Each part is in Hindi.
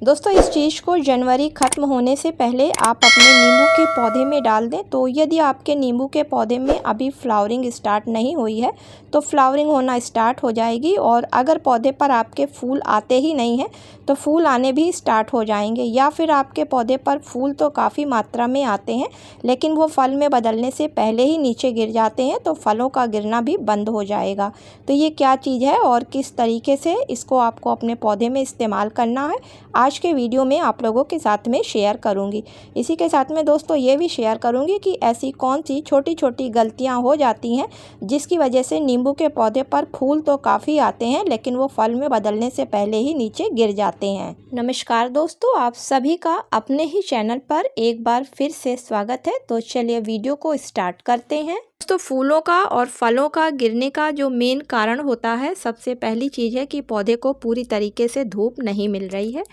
दोस्तों इस चीज़ को जनवरी ख़त्म होने से पहले आप अपने नींबू के पौधे में डाल दें। तो यदि आपके नींबू के पौधे में अभी फ्लावरिंग स्टार्ट नहीं हुई है तो फ्लावरिंग होना स्टार्ट हो जाएगी, और अगर पौधे पर आपके फूल आते ही नहीं हैं तो फूल आने भी स्टार्ट हो जाएंगे। या फिर आपके पौधे पर फूल तो काफ़ी मात्रा में आते हैं लेकिन वो फल में बदलने से पहले ही नीचे गिर जाते हैं, तो फलों का गिरना भी बंद हो जाएगा। तो ये क्या चीज़ है और किस तरीके से इसको आपको अपने पौधे में इस्तेमाल करना है, आज के वीडियो में आप लोगों के साथ में शेयर करूंगी। इसी के साथ में दोस्तों ये भी शेयर करूंगी कि ऐसी कौन सी छोटी छोटी गलतियां हो जाती हैं जिसकी वजह से नींबू के पौधे पर फूल तो काफ़ी आते हैं लेकिन वो फल में बदलने से पहले ही नीचे गिर जाते हैं। नमस्कार दोस्तों, आप सभी का अपने ही चैनल पर एक बार फिर से स्वागत है। तो चलिए वीडियो को स्टार्ट करते हैं। तो फूलों का और फलों का गिरने का जो मेन कारण होता है, सबसे पहली चीज़ है कि पौधे को पूरी तरीके से धूप नहीं मिल रही है,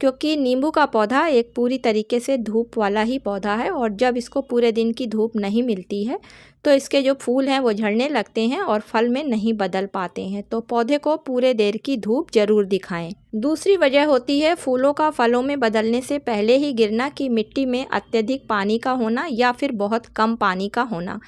क्योंकि नींबू का पौधा एक पूरी तरीके से धूप वाला ही पौधा है, और जब इसको पूरे दिन की धूप नहीं मिलती है तो इसके जो फूल हैं वो झड़ने लगते हैं और फल में नहीं बदल पाते हैं। तो पौधे को पूरे देर की धूप जरूर दिखाएं। दूसरी वजह होती है फूलों का फलों में बदलने से पहले ही गिरना, कि मिट्टी में अत्यधिक पानी का होना या फिर बहुत कम पानी का होना।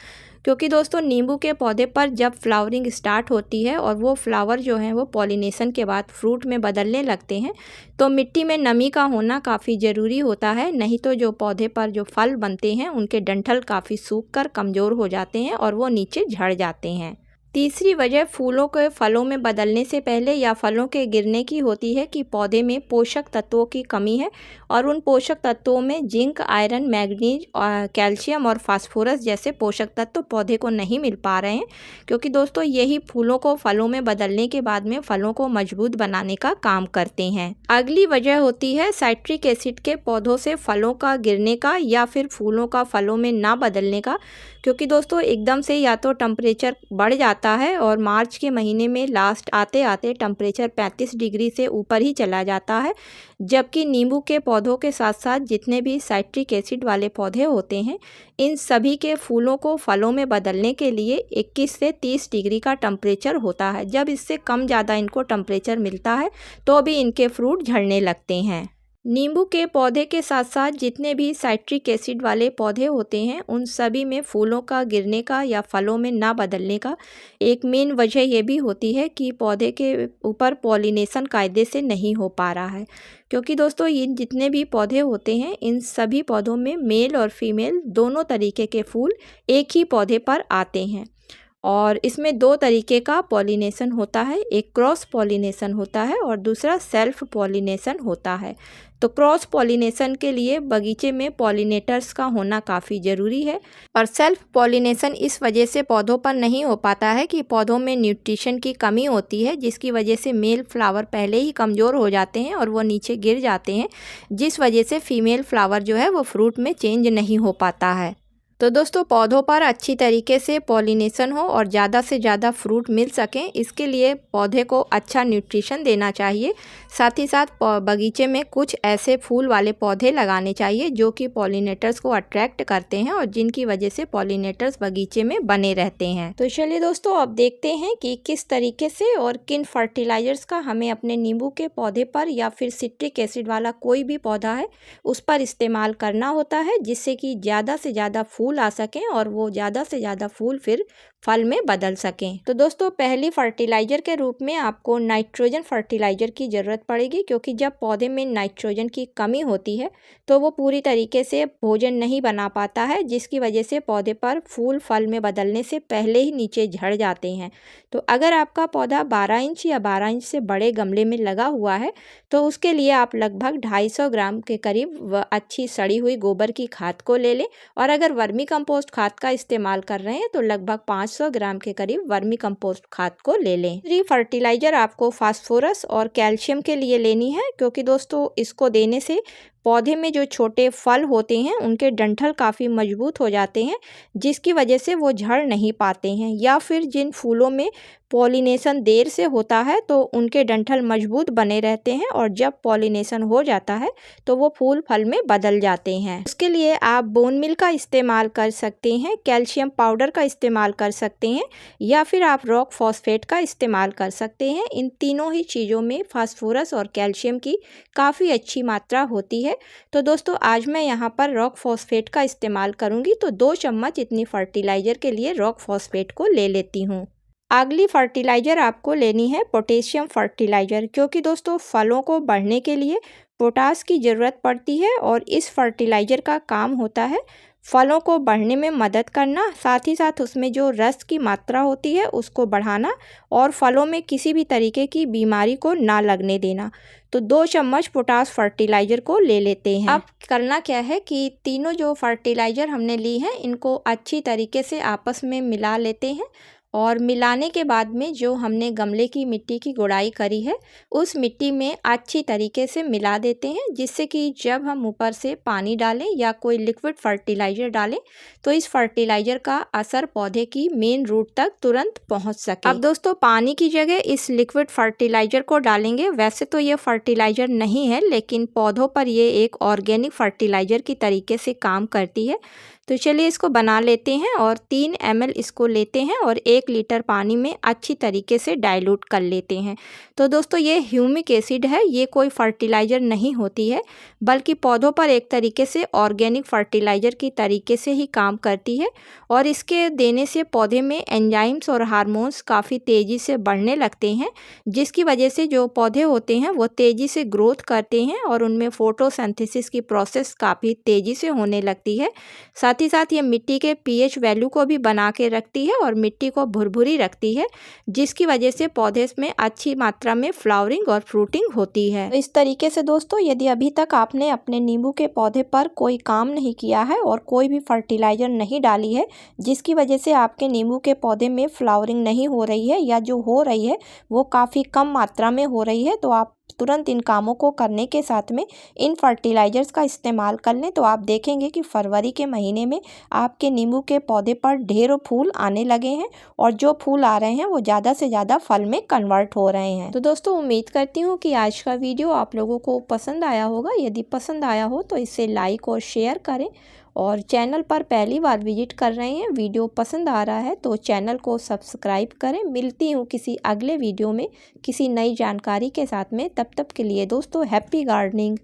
क्योंकि दोस्तों नींबू के पौधे पर जब फ्लावरिंग स्टार्ट होती है और वो फ्लावर जो हैं वो पॉलिनेशन के बाद फ्रूट में बदलने लगते हैं, तो मिट्टी में नमी का होना काफ़ी ज़रूरी होता है। नहीं तो जो पौधे पर जो फल बनते हैं उनके डंठल काफ़ी सूख कर कमज़ोर हो जाते हैं और वो नीचे झड़ जाते हैं। तीसरी वजह फूलों के फलों में बदलने से पहले या फलों के गिरने की होती है कि पौधे में पोषक तत्वों की कमी है, और उन पोषक तत्वों में जिंक, आयरन, मैग्नीज, कैल्शियम और फास्फोरस जैसे पोषक तत्व पौधे को नहीं मिल पा रहे हैं। क्योंकि दोस्तों यही फूलों को फलों में बदलने के बाद में फलों को मजबूत बनाने का काम करते हैं। अगली वजह होती है साइट्रिक एसिड के पौधों से फलों का गिरने का या फिर फूलों का फलों में ना बदलने का। क्योंकि दोस्तों एकदम से या तो टेम्परेचर बढ़ जाता है, और मार्च के महीने में लास्ट आते आते टेम्परेचर 35 डिग्री से ऊपर ही चला जाता है, जबकि नींबू के पौधों के साथ साथ जितने भी साइट्रिक एसिड वाले पौधे होते हैं इन सभी के फूलों को फलों में बदलने के लिए 21 से 30 डिग्री का टेम्परेचर होता है। जब इससे कम ज़्यादा इनको टेम्परेचर मिलता है तो भी इनके फ्रूट झड़ने लगते हैं। नींबू के पौधे के साथ साथ जितने भी साइट्रिक एसिड वाले पौधे होते हैं उन सभी में फूलों का गिरने का या फलों में ना बदलने का एक मेन वजह ये भी होती है कि पौधे के ऊपर पॉलिनेशन कायदे से नहीं हो पा रहा है। क्योंकि दोस्तों इन जितने भी पौधे होते हैं इन सभी पौधों में मेल और फीमेल दोनों तरीके के फूल एक ही पौधे पर आते हैं, और इसमें दो तरीके का पॉलिनेशन होता है। एक क्रॉस पॉलिनेशन होता है और दूसरा सेल्फ पॉलिनेशन होता है। तो क्रॉस पॉलिनेशन के लिए बगीचे में पॉलिनेटर्स का होना काफ़ी ज़रूरी है, और सेल्फ पॉलिनेशन इस वजह से पौधों पर नहीं हो पाता है कि पौधों में न्यूट्रिशन की कमी होती है, जिसकी वजह से मेल फ्लावर पहले ही कमज़ोर हो जाते हैं और वो नीचे गिर जाते हैं, जिस वजह से फीमेल फ्लावर जो है वो फ्रूट में चेंज नहीं हो पाता है। तो दोस्तों पौधों पर अच्छी तरीके से पॉलिनेशन हो और ज़्यादा से ज़्यादा फ्रूट मिल सकें, इसके लिए पौधे को अच्छा न्यूट्रिशन देना चाहिए। साथ ही साथ बगीचे में कुछ ऐसे फूल वाले पौधे लगाने चाहिए जो कि पॉलिनेटर्स को अट्रैक्ट करते हैं और जिनकी वजह से पॉलिनेटर्स बगीचे में बने रहते हैं। तो चलिए दोस्तों अब देखते हैं कि किस तरीके से और किन फर्टिलाइजर्स का हमें अपने नींबू के पौधे पर या फिर सिट्रिक एसिड वाला कोई भी पौधा है उस पर इस्तेमाल करना होता है, जिससे कि ज़्यादा से ज़्यादा फूल आ सकें और वो ज़्यादा से ज़्यादा फूल फिर फल में बदल सकें। तो दोस्तों पहली फर्टिलाइज़र के रूप में आपको नाइट्रोजन फर्टिलाइज़र की ज़रूरत पड़ेगी, क्योंकि जब पौधे में नाइट्रोजन की कमी होती है तो वो पूरी तरीके से भोजन नहीं बना पाता है, जिसकी वजह से पौधे पर फूल फल में बदलने से पहले ही नीचे झड़ जाते हैं। तो अगर आपका पौधा 12 इंच या 12 इंच से बड़े गमले में लगा हुआ है तो उसके लिए आप लगभग 250 ग्राम के करीब अच्छी सड़ी हुई गोबर की खाद को ले लें, और अगर वर्मी कंपोस्ट खाद का इस्तेमाल कर रहे हैं तो लगभग 500 ग्राम के करीब वर्मी कंपोस्ट खाद को ले लें। दूसरी फर्टिलाइजर आपको फास्फोरस और कैल्शियम के लिए लेनी है, क्योंकि दोस्तों इसको देने से पौधे में जो छोटे फल होते हैं उनके डंठल काफ़ी मजबूत हो जाते हैं, जिसकी वजह से वो झड़ नहीं पाते हैं। या फिर जिन फूलों में पॉलिनेशन देर से होता है तो उनके डंठल मजबूत बने रहते हैं और जब पॉलिनेशन हो जाता है तो वो फूल फल में बदल जाते हैं। उसके लिए आप बोन मिल का इस्तेमाल कर सकते हैं, कैल्शियम पाउडर का इस्तेमाल कर सकते हैं या फिर आप रॉक फॉस्फेट का इस्तेमाल कर सकते हैं। इन तीनों ही चीज़ों में फास्फोरस और कैल्शियम की काफ़ी अच्छी मात्रा होती है। तो दोस्तों आज मैं यहाँ पर रॉक फॉस्फेट का इस्तेमाल करूँगी, तो 2 चम्मच इतनी फर्टिलाइज़र के लिए रॉक फॉस्फेट को ले लेती हूँ। अगली फर्टिलाइज़र आपको लेनी है पोटेशियम फर्टिलाइज़र, क्योंकि दोस्तों फलों को बढ़ने के लिए पोटास की ज़रूरत पड़ती है और इस फर्टिलाइज़र का काम होता है फलों को बढ़ने में मदद करना, साथ ही साथ उसमें जो रस की मात्रा होती है उसको बढ़ाना और फलों में किसी भी तरीके की बीमारी को ना लगने देना। तो 2 चम्मच पोटास फर्टिलाइज़र को ले लेते हैं। अब करना क्या है कि तीनों जो फर्टिलाइज़र हमने ली हैं इनको अच्छी तरीके से आपस में मिला लेते हैं और मिलाने के बाद में जो हमने गमले की मिट्टी की गुड़ाई करी है उस मिट्टी में अच्छी तरीके से मिला देते हैं, जिससे कि जब हम ऊपर से पानी डालें या कोई लिक्विड फर्टिलाइज़र डालें तो इस फर्टिलाइज़र का असर पौधे की मेन रूट तक तुरंत पहुंच सके। अब दोस्तों पानी की जगह इस लिक्विड फर्टिलाइज़र को डालेंगे। वैसे तो ये फर्टिलाइज़र नहीं है, लेकिन पौधों पर ये एक ऑर्गेनिक फर्टिलाइज़र की तरीके से काम करती है। तो चलिए इसको बना लेते हैं और 3 ml इसको लेते हैं और 1 लीटर पानी में अच्छी तरीके से डाइल्यूट कर लेते हैं। तो दोस्तों ये ह्यूमिक एसिड है, ये कोई फर्टिलाइज़र नहीं होती है, बल्कि पौधों पर एक तरीके से ऑर्गेनिक फर्टिलाइज़र की तरीके से ही काम करती है और इसके देने से पौधे में एंजाइम्स और हार्मोन्स काफ़ी तेज़ी से बढ़ने लगते हैं, जिसकी वजह से जो पौधे होते हैं वो तेज़ी से ग्रोथ करते हैं और उनमें फोटोसिंथेसिस की प्रोसेस काफ़ी तेज़ी से होने लगती है। साथ ही साथ ये मिट्टी के पीएच वैल्यू को भी बना के रखती है और मिट्टी को भुरभुरी रखती है, जिसकी वजह से पौधे में अच्छी मात्रा में फ्लावरिंग और फ्रूटिंग होती है। इस तरीके से दोस्तों यदि अभी तक आपने अपने नींबू के पौधे पर कोई काम नहीं किया है और कोई भी फर्टिलाइज़र नहीं डाली है, जिसकी वजह से आपके नींबू के पौधे में फ्लावरिंग नहीं हो रही है या जो हो रही है वो काफ़ी कम मात्रा में हो रही है, तो आप तुरंत इन कामों को करने के साथ में इन फर्टिलाइज़र्स का इस्तेमाल कर लें। तो आप देखेंगे कि फरवरी के महीने में आपके नींबू के पौधे पर ढेरों फूल आने लगे हैं और जो फूल आ रहे हैं वो ज़्यादा से ज़्यादा फल में कन्वर्ट हो रहे हैं। तो दोस्तों उम्मीद करती हूँ कि आज का वीडियो आप लोगों को पसंद आया होगा। यदि पसंद आया हो तो इसे लाइक और शेयर करें और चैनल पर पहली बार विजिट कर रहे हैं, वीडियो पसंद आ रहा है तो चैनल को सब्सक्राइब करें। मिलती हूँ किसी अगले वीडियो में किसी नई जानकारी के साथ में। तब तक के लिए दोस्तों हैप्पी गार्डनिंग।